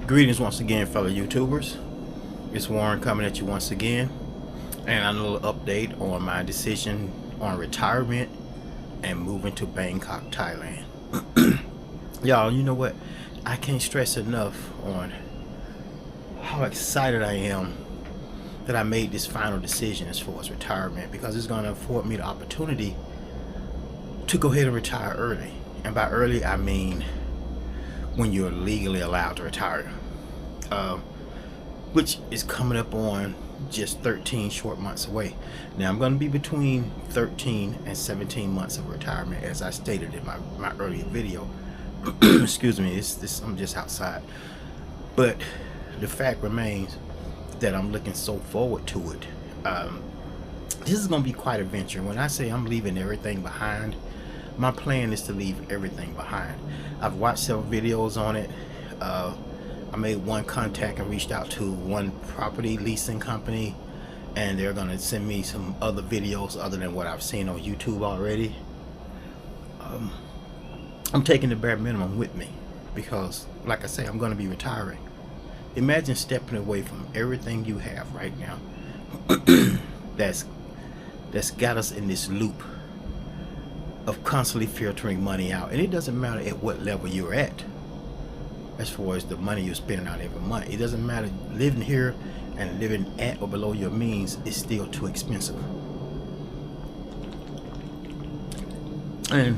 Greetings once again, fellow YouTubers. It's Warren coming at you once again, and a little update on my decision on retirement and moving to Bangkok, Thailand. Y'all, you know what? I can't stress enough on how excited I am that I made this final decision as far as retirement, because it's going to afford me the opportunity to go ahead and retire early. And by early, I mean when you're legally allowed to retire, which is coming up on just 13 short months away. Now I'm going to be between 13 and 17 months of retirement, as I stated in my earlier video. Excuse me, I'm just outside, but the fact remains that I'm looking so forward to it. This is going to be quite a venture. When I say I'm leaving everything behind, my plan is to leave everything behind. I've watched several videos on it. I made one contact and reached out to one property leasing company, and they're going to send me some other videos other than what I've seen on YouTube already. I'm taking the bare minimum with me because, like I say, I'm going to be retiring. Imagine stepping away from everything you have right now that's got us in this loop of constantly filtering money out. And it doesn't matter at what level you're at as far as the money you're spending out every month. It doesn't matter. Living here and living at or below your means is still too expensive. And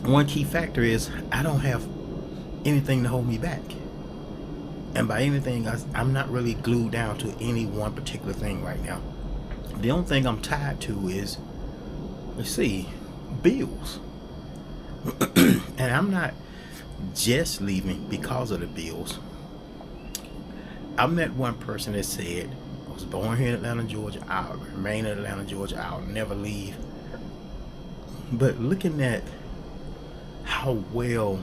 one key factor is I don't have anything to hold me back. And by anything, I'm not really glued down to any one particular thing right now. The only thing I'm tied to is, let's see, bills. And I'm not just leaving because of the bills. I met one person that said, I was born here in Atlanta, Georgia, I'll remain in Atlanta, Georgia, I'll never leave. But looking at how well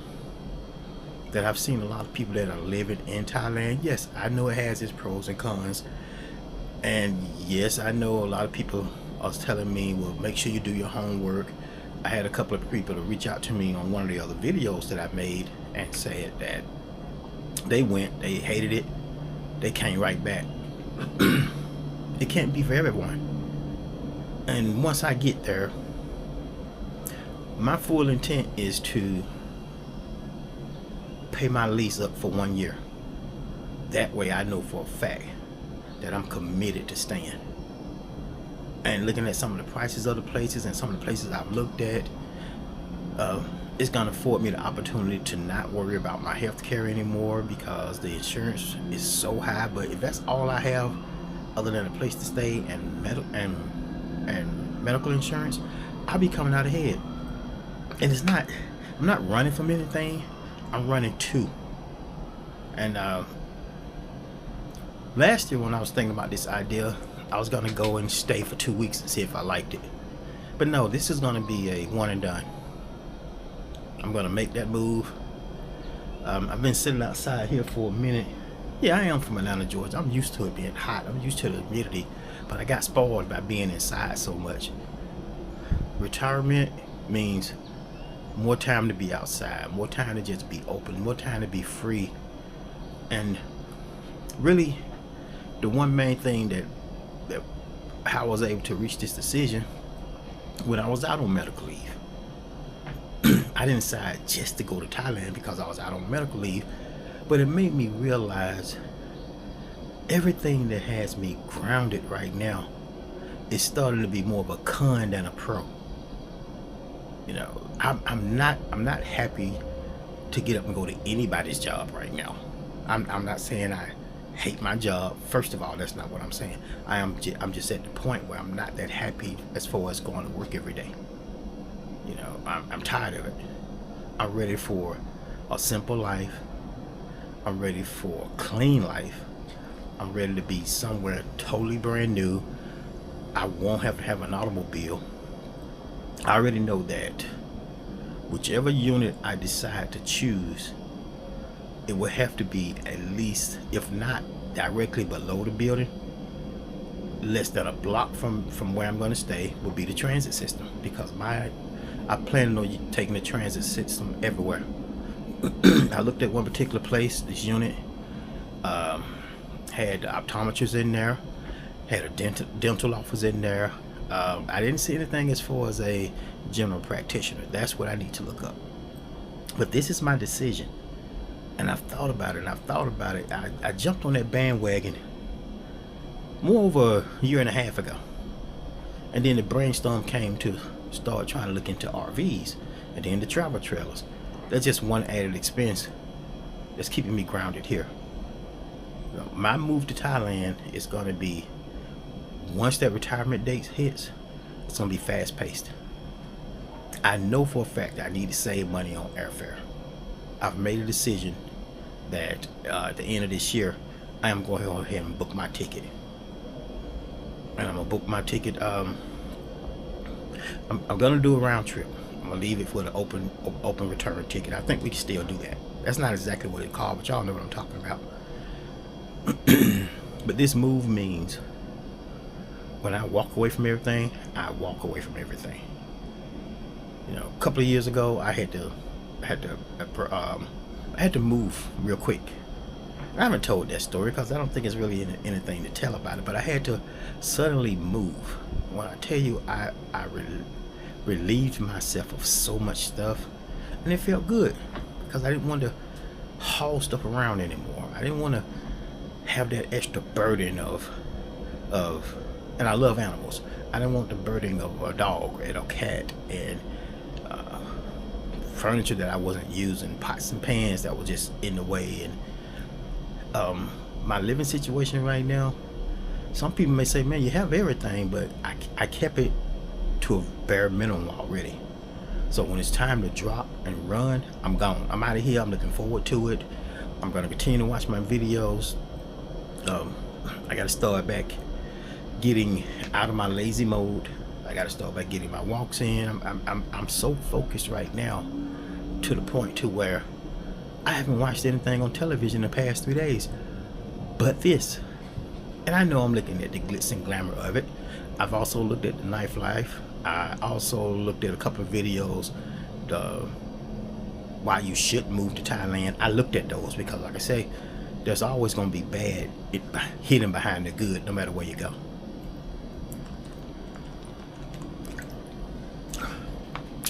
that I've seen a lot of people that are living in Thailand, yes, I know it has its pros and cons. And yes, I know a lot of people are telling me, well, make sure you do your homework. I had a couple of people to reach out to me on one of the other videos that I made and said that they went, they hated it, they came right back. It can't be for everyone. And once I get there, my full intent is to pay my lease up for 1 year. That way I know for a fact that I'm committed to staying. And looking at some of the prices of the places and some of the places I've looked at, it's going to afford me the opportunity to not worry about my health care anymore, because the insurance is so high. But if that's all I have other than a place to stay and medical insurance, I'll be coming out ahead. And I'm not running from anything, I'm running to. And last year when I was thinking about this idea, I was gonna go and stay for 2 weeks and see if I liked it. But no, this is gonna be a one and done. I'm gonna make that move. I've been sitting outside here for a minute. Yeah, I am from Atlanta, Georgia. I'm used to it being hot. I'm used to the humidity, but I got spoiled by being inside so much. Retirement means more time to be outside, more time to just be open, more time to be free. And really, the one main thing that how I was able to reach this decision, when I was out on medical leave, I didn't decide just to go to Thailand because I was out on medical leave, but it made me realize everything that has me grounded right now is starting to be more of a con than a pro. You know, I'm not happy to get up and go to anybody's job right now. I'm not saying I hate my job. First of all, that's not what I'm saying. I'm just at the point where I'm not that happy as far as going to work every day. You know, I'm tired of it. I'm ready for a simple life. I'm ready for a clean life. I'm ready to be somewhere totally brand new. I won't have to have an automobile. I already know that whichever unit I decide to choose, it will have to be at least, if not directly below the building, less than a block from where I'm going to stay, will be the transit system, because I plan on taking the transit system everywhere. I looked at one particular place. This unit had optometrists in there, had a dental office in there. I didn't see anything as far as a general practitioner. That's what I need to look up. But this is my decision, and I've thought about it, and I've thought about it. I jumped on that bandwagon more over a year and a half ago, and then the brainstorm came to start trying to look into RVs and then the travel trailers. That's just one added expense that's keeping me grounded here. You know, my move to Thailand is going to be, once that retirement date hits, it's going to be fast paced. I know for a fact I need to save money on airfare. I've made a decision that at the end of this year, I am going to go ahead and book my ticket. And I'm going to book my ticket. I'm going to do a round trip. I'm going to leave it for the open return ticket. I think we can still do that. That's not exactly what it's called, but y'all know what I'm talking about. But this move means when I walk away from everything, I walk away from everything. You know, a couple of years ago, I had to move real quick. I haven't told that story because I don't think it's really anything to tell about it. But I had to suddenly move. When I tell you, I relieved myself of so much stuff, and it felt good because I didn't want to haul stuff around anymore. I didn't want to have that extra burden of, and I love animals. I didn't want the burden of a dog and a cat and furniture that I wasn't using, pots and pans that were just in the way. And my living situation right now, some people may say, man, you have everything, but I kept it to a bare minimum already. So when it's time to drop and run, I'm gone. I'm out of here. I'm looking forward to it. I'm going to continue to watch my videos. I got to start back getting out of my lazy mode. I got to start back getting my walks in. I'm so focused right now to the point to where I haven't watched anything on television the past 3 days but this. And I know I'm looking at the glitz and glamour of it. I've also looked at the nightlife. I also looked at a couple of videos, why you should move to Thailand. I looked at those because, like I say, there's always going to be bad hidden behind the good no matter where you go.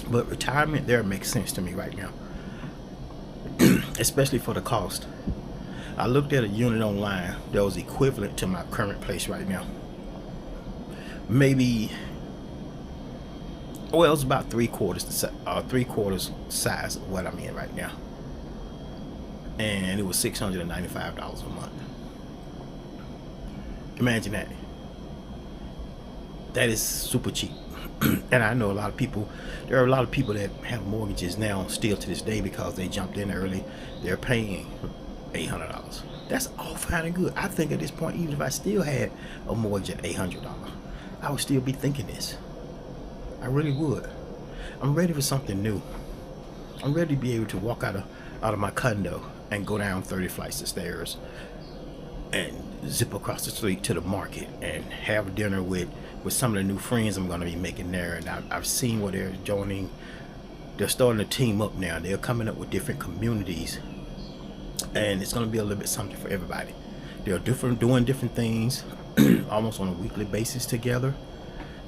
But retirement there makes sense to me right now, especially for the cost. I looked at a unit online that was equivalent to my current place right now. Maybe, well, it's about three quarters size of what I'm in right now, and it was $695 a month. Imagine that. That is super cheap. And I know there are a lot of people that have mortgages now still to this day because they jumped in early. They're paying $800. That's all fine and good. I think at this point, even if I still had a mortgage at $800, I would still be thinking this. I really would. I'm ready for something new. I'm ready to be able to walk out of my condo and go down 30 flights of stairs and zip across the street to the market and have dinner with some of the new friends I'm going to be making there. And I've seen where they're joining. They're starting to team up now. They're coming up with different communities, and it's going to be a little bit something for everybody. They're doing different things almost on a weekly basis together.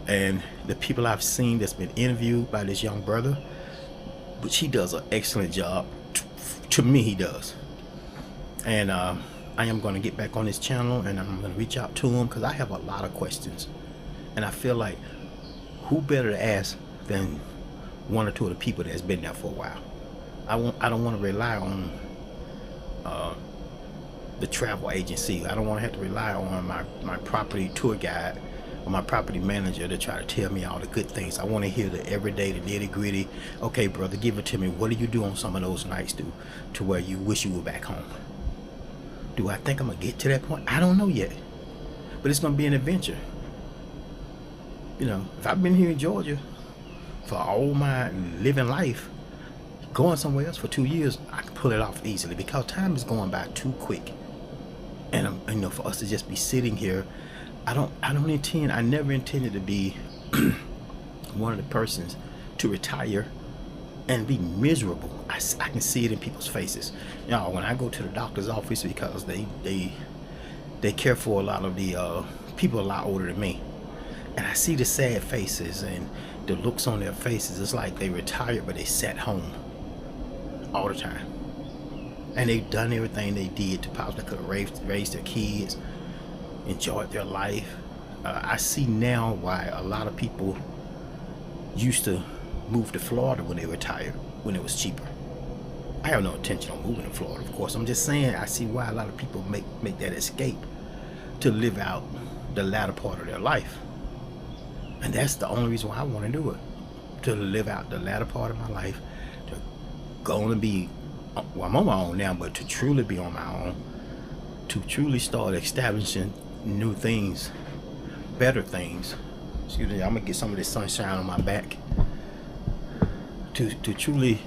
And the people I've seen that's been interviewed by this young brother, which he does an excellent job. To me, he does. And I am going to get back on his channel, and I'm going to reach out to him because I have a lot of questions. And I feel like who better to ask than one or two of the people that's been there for a while. I don't want to rely on the travel agency. I don't want to have to rely on my property tour guide or my property manager to try to tell me all the good things. I want to hear the everyday, the nitty gritty. Okay, brother, give it to me. What do you do on some of those nights to where you wish you were back home? Do I think I'm going to get to that point? I don't know yet. But it's going to be an adventure. You know, if I've been here in Georgia for all my living life, going somewhere else for 2 years, I can pull it off easily because time is going by too quick. And you know, for us to just be sitting here, I never intended to be one of the persons to retire and be miserable I can see it in people's faces. You know, when I go to the doctor's office, because they care for a lot of the people a lot older than me, and I see the sad faces and the looks on their faces. It's like they retired, but they sat home all the time, and they've done everything they did to possibly could raise their kids, enjoyed their life. I see now why a lot of people used to move to Florida when they retired, when it was cheaper. I have no intention on moving to Florida, of course. I'm just saying I see why a lot of people make that escape to live out the latter part of their life. And that's the only reason why I want to do it. To live out the latter part of my life, to go on and be, well, I'm on my own now, but to truly be on my own, to truly start establishing new things, better things. Excuse me, I'm gonna get some of this sunshine on my back. To truly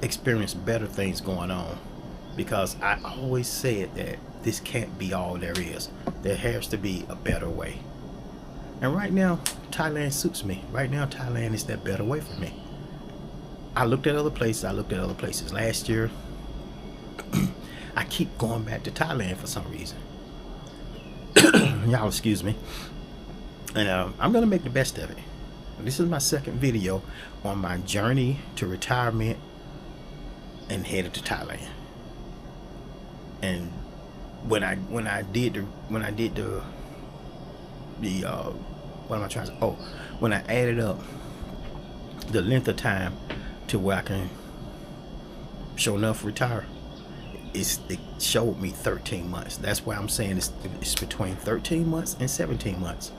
experience better things going on, because I always said that this can't be all there is. There has to be a better way. And right now, Thailand suits me. Right now, Thailand is that better way for me. I looked at other places. Last year, I keep going back to Thailand for some reason. Y'all excuse me. And I'm gonna make the best of it. This is my second video on my journey to retirement and headed to Thailand. And when I did the what am I trying to say? Oh, when I added up the length of time to where I can sure enough retire, it showed me 13 months. That's why I'm saying it's between 13 months and 17 months.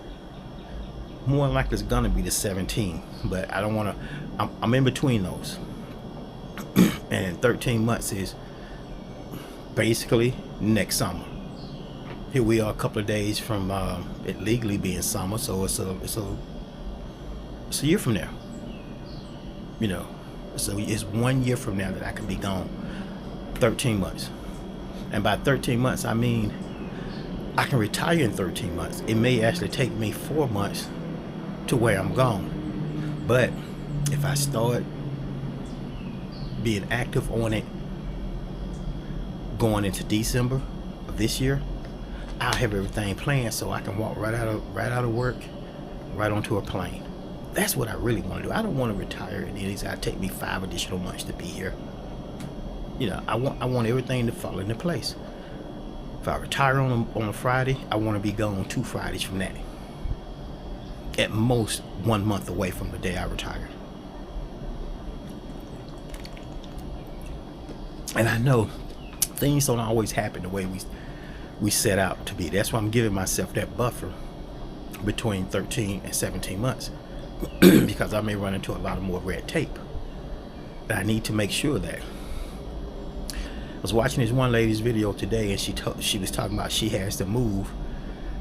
More than likely it's gonna be the 17, but I don't want to. I'm in between those. And 13 months is basically next summer. Here we are, a couple of days from it legally being summer, so it's a year from now. You know, so it's 1 year from now that I can be gone. 13 months, and by 13 months I mean I can retire in 13 months. It may actually take me 4 months to where I'm gone, but if I start being active on it going into December of this year, I'll have everything planned so I can walk right out of work, right onto a plane. That's what I really want to do. I don't want to retire and it's gotta take me 5 additional months to be here. You know, I want everything to fall into place. If I retire on a Friday, I want to be gone 2 Fridays from that. At most 1 month away from the day I retire. And I know things don't always happen the way we set out to be. That's why I'm giving myself that buffer between 13 and 17 months because I may run into a lot of more red tape. And I need to make sure that. I was watching this one lady's video today, and she was talking about she has to move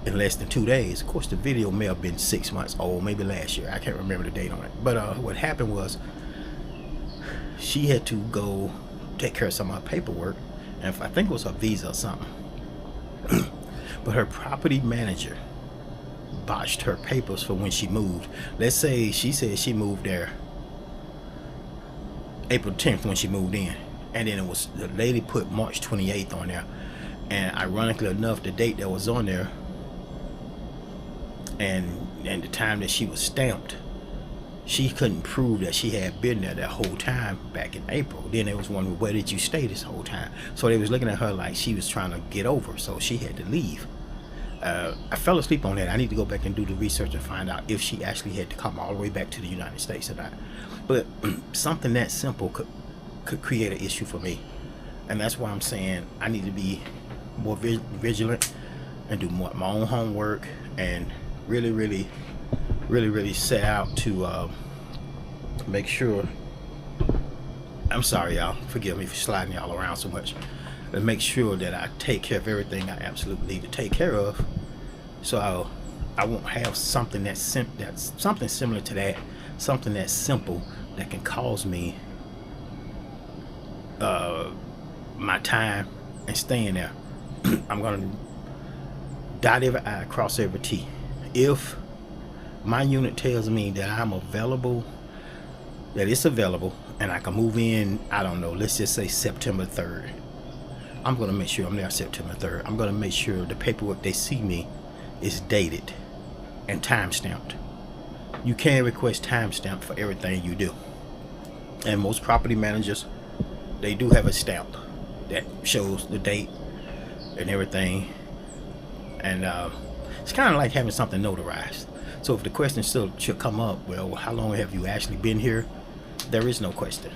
in less than 2 days. Of course, the video may have been 6 months old, maybe last year. I can't remember the date on it. But what happened was she had to go take care of some of her paperwork, and I think it was her visa or something. But her property manager botched her papers for when she moved. Let's say she said she moved there April 10th when she moved in, and then it was, the lady put March 28th on there, and ironically enough, the date that was on there and the time that she was stamped, she couldn't prove that she had been there that whole time back in April. Then they was wondering, where did you stay this whole time? So they was looking at her like she was trying to get over, so she had to leave. I fell asleep on that. I need to go back and do the research and find out if she actually had to come all the way back to the United States or not. But something that simple could create an issue for me, and that's why I'm saying I need to be more vigilant and do more my own homework and really set out to make sure. I'm sorry, y'all, forgive me for sliding y'all around so much, and make sure that I take care of everything I absolutely need to take care of, so I won't have something that's something similar to that, something that's simple that can cause me my time and staying there. I'm gonna dot every I, cross every T. If my unit tells me that I'm available, that it's available, and I can move in, I don't know, let's just say September 3rd. I'm going to make sure I'm there September 3rd. I'm going to make sure the paperwork they see me is dated and time stamped. You can request time stamp for everything you do, and most property managers, they do have a stamp that shows the date and everything. And it's kind of like having something notarized. So if the question still should come up, well, how long have you actually been here? There is no question.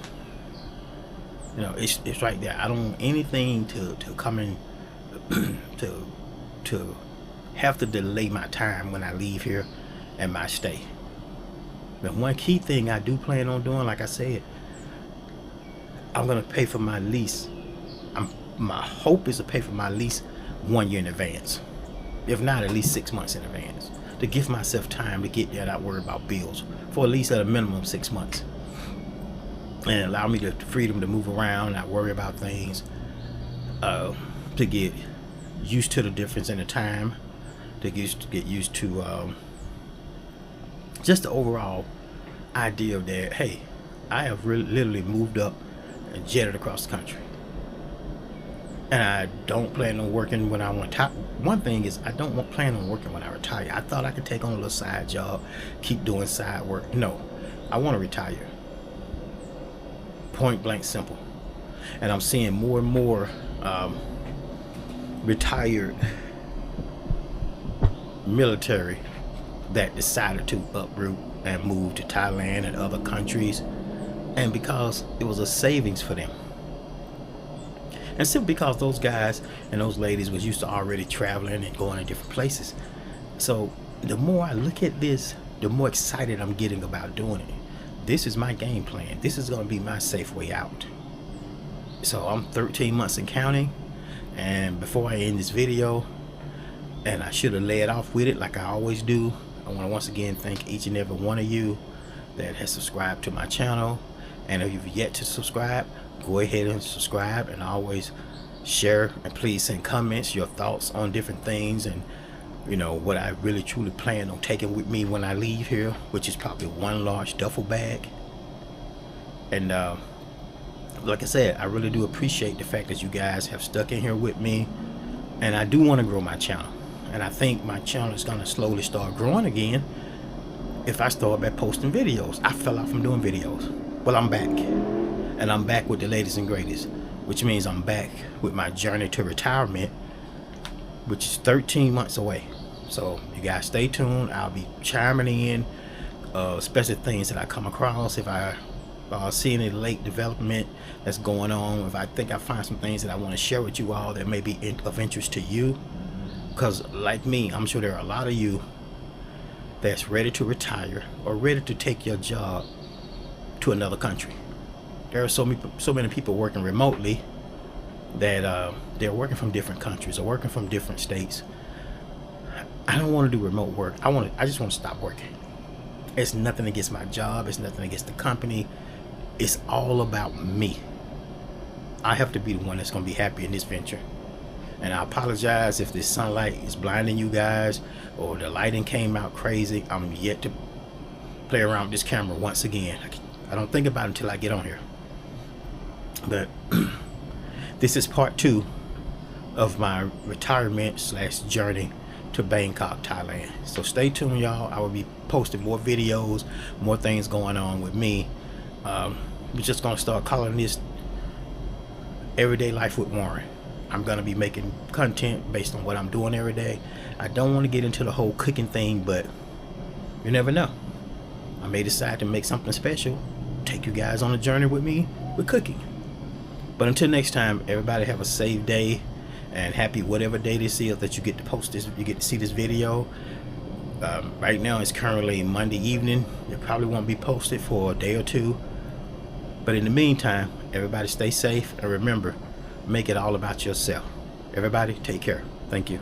You know, it's right there. I don't want anything to come in to have to delay my time when I leave here and my stay. The one key thing I do plan on doing, like I said, I'm gonna pay for my lease. My hope is to pay for my lease 1 year in advance, if not at least 6 months in advance, to give myself time to get there, not worry about bills for at least at a minimum 6 months, and allow me the freedom to move around, not worry about things, to get used to the difference in the time, to get used to just the overall idea of that. Hey, I have literally moved up and jetted across the country, and I don't plan on working when I want to. One thing is, I don't plan on working when I retire. I thought I could take on a little side job, keep doing side work. No, I want to retire. Point blank simple. And I'm seeing more and more retired military that decided to uproot and move to Thailand and other countries, and because it was a savings for them, and simply because those guys and those ladies was used to already traveling and going to different places. So the more I look at this, the more excited I'm getting about doing it. This is my game plan. This is going to be my safe way out. So I'm 13 months and counting, and before I end this video, and I should have led off with it like I always do, I want to once again thank each and every one of you that has subscribed to my channel. And if you've yet to subscribe, go ahead and subscribe, and always share, and please send comments, your thoughts on different things, and you know what I really truly plan on taking with me when I leave here, which is probably one large duffel bag. And like I said, I really do appreciate the fact that you guys have stuck in here with me, and I do want to grow my channel, and I think my channel is going to slowly start growing again if I start back posting videos. I fell off from doing videos. Well, I'm back, and I'm back with the latest and greatest, which means I'm back with my journey to retirement, which is 13 months away. So you guys stay tuned. I'll be chiming in special things that I come across. If I see any late development that's going on, if I think I find some things that I want to share with you all that may be of interest to you, because like me, I'm sure there are a lot of you that's ready to retire or ready to take your job to another country. There are so many people working remotely that they're working from different countries or working from different states. I don't want to do remote work. I just want to stop working. It's nothing against my job. It's nothing against the company. It's all about me. I have to be the one that's going to be happy in this venture. And I apologize if this sunlight is blinding you guys or the lighting came out crazy. I'm yet to play around with this camera once again. I don't think about it until I get on here. But this is part 2 of my retirement / journey to Bangkok, Thailand. So stay tuned, y'all. I will be posting more videos, more things going on with me. We're just gonna start calling this Everyday Life with Warren. I'm gonna be making content based on what I'm doing every day. I don't want to get into the whole cooking thing, but you never know. I may decide to make something special, take you guys on a journey with me with cooking. But until next time, everybody have a safe day, and happy whatever day this is that you get to post this, you get to see this video. Right now it's currently Monday evening. It probably won't be posted for a day or two, but in the meantime, everybody stay safe, and remember, make it all about yourself. Everybody take care. Thank you.